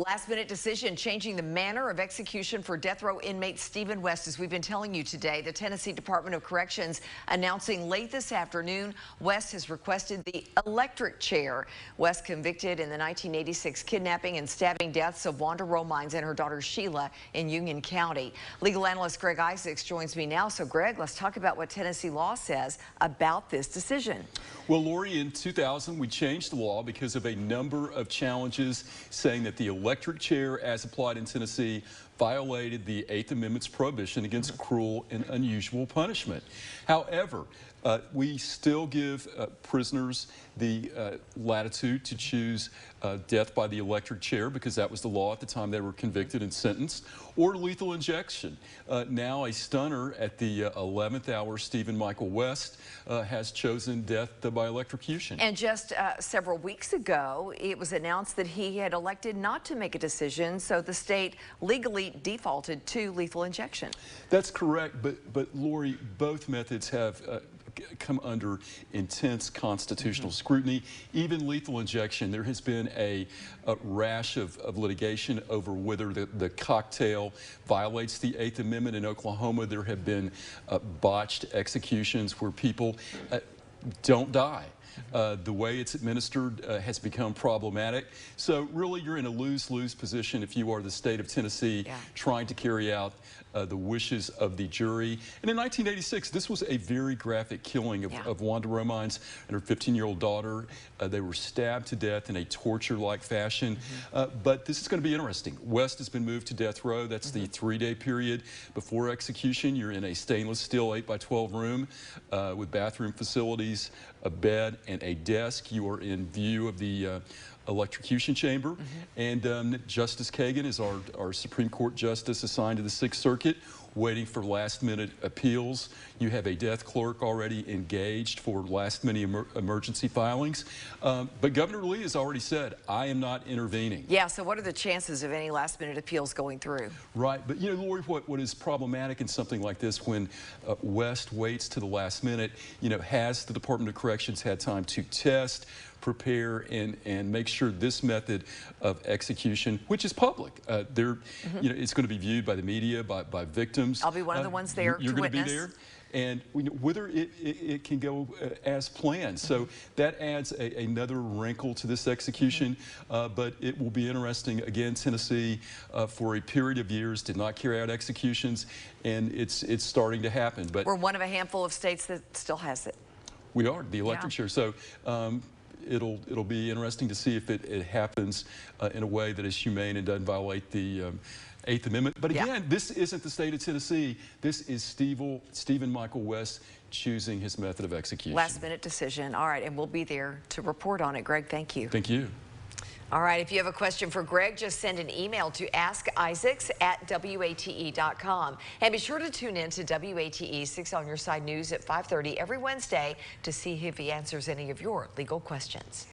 Last-minute decision changing the manner of execution for death row inmate Stephen West. As we've been telling you today, the Tennessee Department of Corrections announcing late this afternoon West has requested the electric chair. West convicted in the 1986 kidnapping and stabbing deaths of Wanda Romines and her daughter Sheila in Union County. Legal analyst Greg Isaacs joins me now. So Greg, let's talk about what Tennessee law says about this decision. Well, Lori, in 2000, we changed the law because of a number of challenges saying that the electric chair, as applied in Tennessee, violated the 8th Amendment's prohibition against cruel and unusual punishment. However, we still give prisoners the latitude to choose death by the electric chair because that was the law at the time they were convicted and sentenced, or lethal injection. Now a stunner at the 11th hour, Stephen Michael West, has chosen death by electrocution. And just several weeks ago, it was announced that he had elected not to make a decision, so the state legally defaulted to lethal injection. That's correct, but Lori, both methods have come under intense constitutional scrutiny. Even lethal injection, there has been a rash of litigation over whether the cocktail violates the 8th Amendment. In Oklahoma, there have been botched executions where people don't die. The way it's administered has become problematic. So really, you're in a lose-lose position if you are the state of Tennessee trying to carry out the wishes of the jury. And in 1986, this was a very graphic killing of Wanda Romines and her 15-year-old daughter. They were stabbed to death in a torture-like fashion. But this is going to be interesting. West has been moved to death row. That's the 3-day period before execution. You're in a stainless steel 8x12 room with bathroom facilities, a bed, and a desk. You are in view of the electrocution chamber. And Justice Kagan is our Supreme Court justice assigned to the 6th Circuit, waiting for last-minute appeals. You have a death clerk already engaged for last-minute emergency filings. But Governor Lee has already said, I am not intervening. Yeah, so what are the chances of any last-minute appeals going through? Right, but you know, Lori, what is problematic in something like this when West waits to the last minute, you know, has the Department of Corrections had time to test, prepare, and make sure this method of execution, which is public, you know, it's going to be viewed by the media, by victims. I'll be one of the ones there You're to going to witness. be there. And whether it can go as planned. So that adds another wrinkle to this execution, but it will be interesting. Again, Tennessee, for a period of years, did not carry out executions, and it's starting to happen. But we're one of a handful of states that still has it. We are, the electric chair. So it'll be interesting to see if it happens in a way that is humane and doesn't violate the 8th Amendment. But again, this isn't the state of Tennessee. This is Stephen Michael West choosing his method of execution. Last-minute decision. All right, and we'll be there to report on it. Greg, thank you. Thank you. All right, if you have a question for Greg, just send an email to askisaacs@wate.com. And be sure to tune in to WATE 6 on Your Side News at 5:30 every Wednesday to see if he answers any of your legal questions.